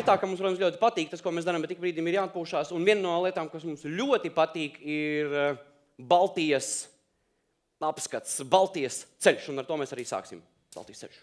ir tā, ka mums, protams, ļoti patīk tas, ko mēs darām, bet tik brīdim ir jāatpūšās. Un viena no lietām, kas mums ļoti patīk, ir Baltijas apskats, Baltijas ceļš. Un ar to mēs arī sāksim. Baltijas ceļš.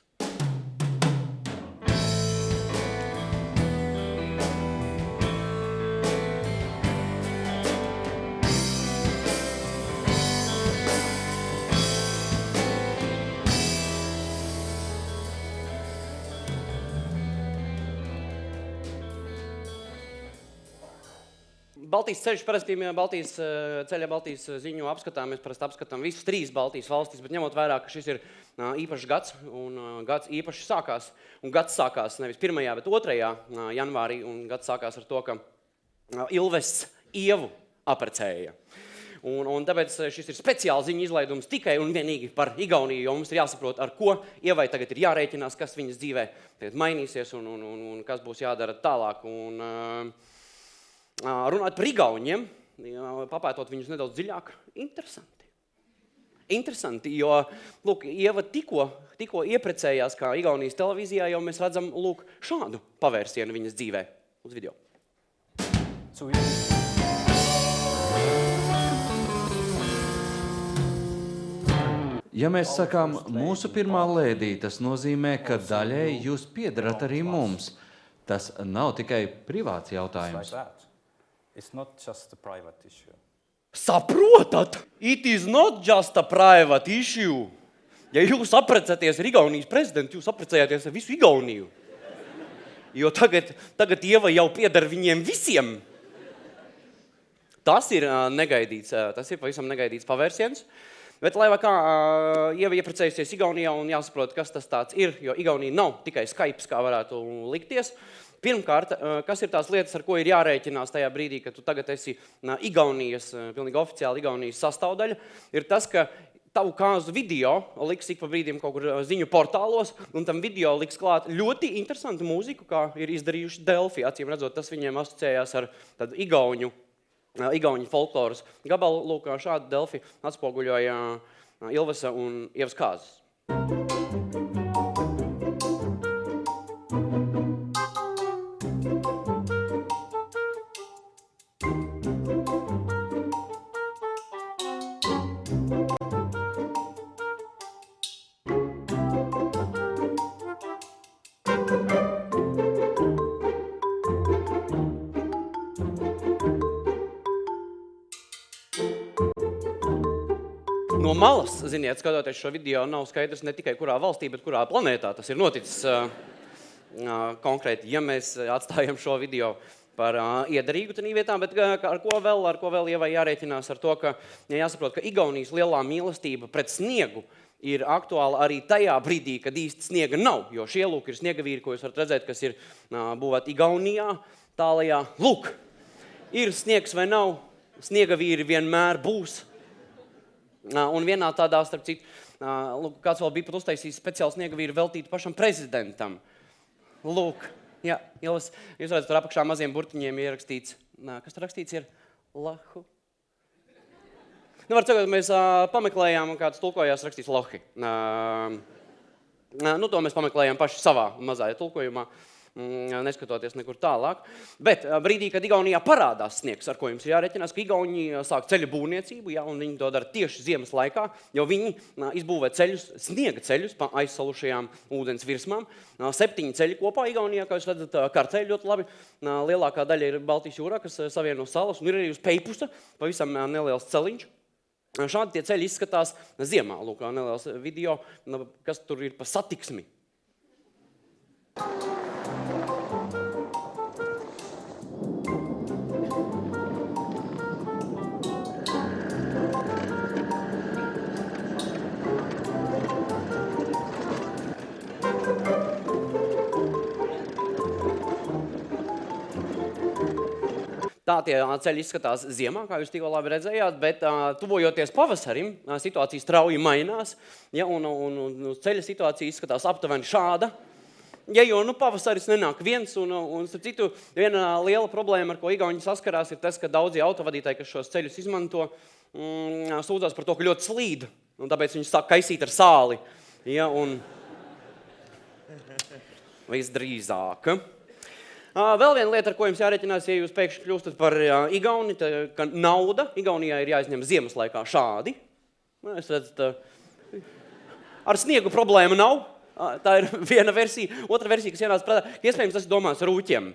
Baltijas ceļš, parasti Baltijas ceļa, Baltijas ziņu apskatā, mēs parasti apskatām visus 3 Baltijas valstis, bet ņemot vērā, ka šis ir īpašs gads, un gads īpaši sākās, un gads sākās nevis 1. bet 2. janvārī, un gads sākās ar to, ka Ilves Ievu aprecēja. Un tāpēc šis ir speciāls ziņu izlaidums tikai un vienīgi par Igauniju, jo mums ir jāsaprot, ar ko Ievai tagad ir jārēķinās, kas viņas dzīvē tagad mainīsies un kas būs jādara tālāk. Runāt par Igauniem, papētot viņus nedaudz dziļāk, interesanti, jo, lūk, Ieva tikko ieprecējās kā Igaunijas televīzijā, jau mēs redzam, lūk, šādu pavērsienu viņas dzīvē. Uz video. Ja mēs sakām mūsu pirmā lēdī, tas nozīmē, ka daļēji jūs piederat arī mums. Tas nav tikai privāts jautājums. It's not just a private issue. Saprotat? It is not just a private issue. Ja jūs aprecēties ar Igaunijas prezidentu, jūs aprecējāties ar visu Igauniju. Jo tagad Ieva jau pieder viņiem visiem. Tas ir negaidīts, tas ir pavisam negaidīts pavērsiens. Bet, lai kā Ieva ieprecējusies Igaunijā un jāsaprot, kas tas tāds ir, jo Igaunija nav tikai Skype, kā varētu likties. Pirmkārt, kas ir tās lietas, ar ko ir jārēķinās tajā brīdī, kad tu tagad esi Igaunijas, pilnīgi oficiāli Igaunijas sastāvdaļa, ir tas, ka tavu kāzu video liks ik pa brīdim kaut kur ziņu portālos, un tam video liks klāt ļoti interesantu mūziku, kā ir izdarījuši Delfi. Acīm redzot, tas viņiem asociējās ar tādu Igauņu folkloras gabalu. Lūk, šādi Delfi atspoguļoja Ilvesa un Ievas kāzas. No malas, ziniet, skatoties šo video, nav skaidrs ne tikai kurā valstī, bet kurā planētā tas ir noticis konkrēti, ja mēs atstājam šo video par iederīgu tenī vietā, bet ar ko vēl Ievai jārēķinās ar to, ka jāsaprot, ka Igaunijas lielā mīlestība pret sniegu ir aktuāla arī tajā brīdī, kad īsti sniega nav, jo šie lūk ir sniegavīri, ko jūs varat redzēt, kas ir būvēti Igaunijā, tālajā. Lūk, ir sniegs vai nav, sniegavīri vienmēr būs. Un vienā tādā, starp citu, kāds vēl bija pat uztaisījis speciāli sniegavīru veltītu pašam prezidentam. Lūk, jā, jūs redzat, tur apakšā maziem burtiņiem ierakstīts, kas tur rakstīts ir? Lahu. Nu, var cikot, mēs pameklējām, kāds tulkojās rakstīts Lohi. To mēs pameklējām paši savā mazajā tulkojumā, neskatoties nekur tālāk. Bet brīdī, kad Igaunijā parādās sniegs, ar ko jums ir jārēķinās, ka Igauni sāk ceļu būvniecību, un viņi to dara tieši ziemas laikā, jo viņi izbūvē ceļus, sniega ceļus pa aizsalušajām ūdens virsmām. 7 ceļi kopā Igaunijā, kā jūs redzat, kartēļi ļoti labi. Lielākā daļa ir Baltijas jūrā, kas savieno salas, un ir arī uz Peipusa, pavisam neliels celiņš. Šādi tie ceļi izskatās ziemā. Lūk, neliels video, kas tur ir pa satiksmi. Tā tie ceļi izskatās ziemā, kā jūs tikko labi redzējāt, bet tuvojoties pavasarim, situācija strauji mainās, un ceļa situācija izskatās aptuveni šāda. Jo pavasaris nenāk viens, un starp citu, viena liela problēma, ar ko Igauni saskarās, ir tas, ka daudzi autovadītāji, kas šos ceļus izmanto, sūdzās par to, ka ļoti slīd, un tāpēc viņi sāk kaisīt ar sāli. Visdrīzāk. Vēl viena lieta, ar ko jums jārēķinās, ja jūs pēkšņi kļūstat par Igauni, ka nauda Igaunijā ir jāizņem ziemas laikā šādi. Es redzu, ar sniegu problēma nav. Tā ir viena versija. Otra versija, kas ienāca prātā, iespējams, tas ir domāts rūķiem.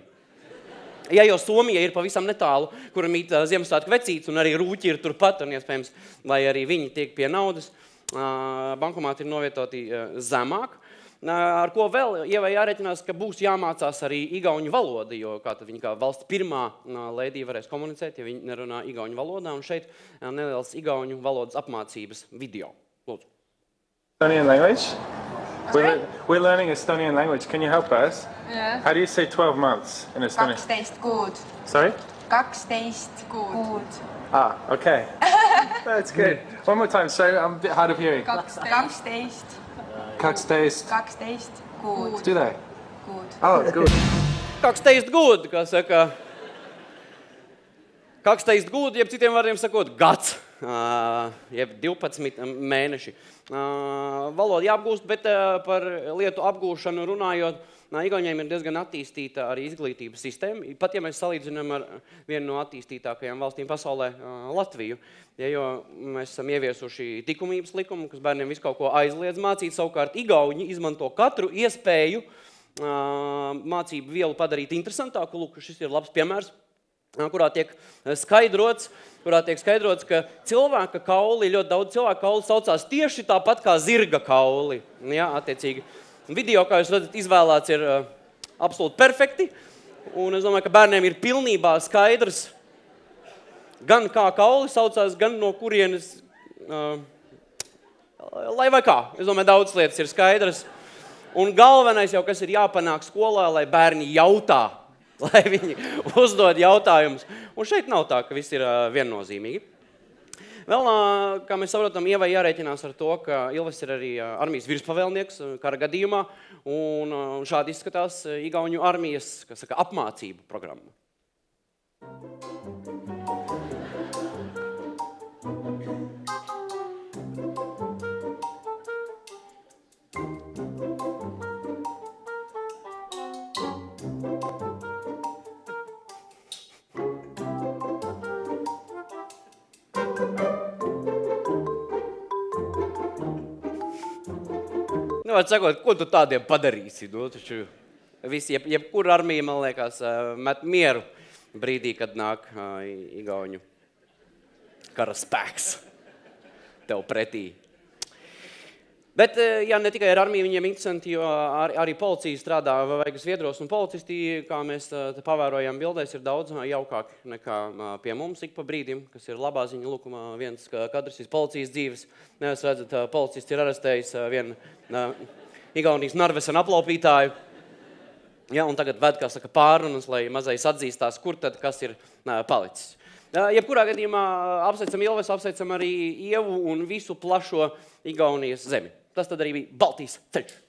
Ja jau Somija ir pavisam netālu, kura mīt Ziemassvētku vecītes, un arī rūķi ir turpat, un iespējams, lai arī viņi tiek pie naudas, bankomāti ir novietoti zemāk. Ar ko vēl Ievai jārēķinās, ka būs jāmācās arī igauņu valoda, jo kā tad viņa kā valsts pirmā lēdija varēs komunicēt, ja viņi nerunā igauņu valodā, un šeit neliels igauņu valodas apmācības video. Lūdzu. Estonian language? We're learning Estonian language. Can you help us? Yeah. How do you say 12 months in Estonian? 12 kuud. Sorry? 12 kuud. Ah, okay. That's good. One more time. Sorry, I'm a bit hard of hearing. 12 12. 12 kuud. Do they? Kuud. Oh, good. 12 gud, kā saka. 12 gud, jeb citiem vārdiem sakot, gads. Jeb 12 mēneši. Valoda jāapgūst, bet par lietu apgūšanu runājot, Igauniem ir diezgan attīstīta arī izglītības sistēma. Pat ja mēs salīdzinām ar vienu no attīstītākajām valstīm pasaulē, Latviju, jo mēs esam ieviesuši likumības likumu, kas bērniem visu kaut ko aizliedz mācīt, savukārt Igauņi izmanto katru iespēju mācību vielu padarīt interesantāku. Lūk, šis ir labs piemērs, kurā tiek skaidrots, ka cilvēka kauli, ļoti daudz cilvēku kauli saucās tieši tāpat kā zirga kauli. Ja, attiecīgi. Video, kā jūs redzat, izvēlēts ir absolūti perfekti, un es domāju, ka bērniem ir pilnībā skaidrs, gan kā kauli saucās, gan no kurienes, lai vai kā. Es domāju, daudz lietas ir skaidras, un galvenais jau, kas ir jāpanāk skolā, lai bērni jautā, lai viņi uzdod jautājumus. Un šeit nav tā, ka viss ir viennozīmīgi. Vēl, kā mēs saprotam, Ievai jārēķinās ar to, ka Ilves ir arī armijas virspavēlnieks kara gadījumā, un šādi izskatās Igauņu armijas, kas saka, apmācību programma. Var sakot, ko tu tādiem padarīsi? Nu, taču jebkura armija, man liekas, met mieru brīdī, kad nāk Igauņu kara spēks tev pretī. Bet, ja ne tikai ar armiju viņiem interesanti, jo arī policija strādā vaigas viedros, un policisti, kā mēs pavērojam bildēs, ir daudz jaukāki nekā pie mums ik pa brīdim, kas ir labā ziņa. Lūk, viens kadrs iz policijas dzīves. Jūs redzat, policists ir arestējis vienu Igaunijas Narvesen aplaupītāju. Ja, un tagad ved, kā saka, pārunas, lai mazais atzīstās, kur tad kas ir palicis. Jebkurā gadījumā apsveicam Ilves, apsveicam arī Ievu un visu plašo Igaunijas zemi. Tas tad arī bija Baltijas ceļš.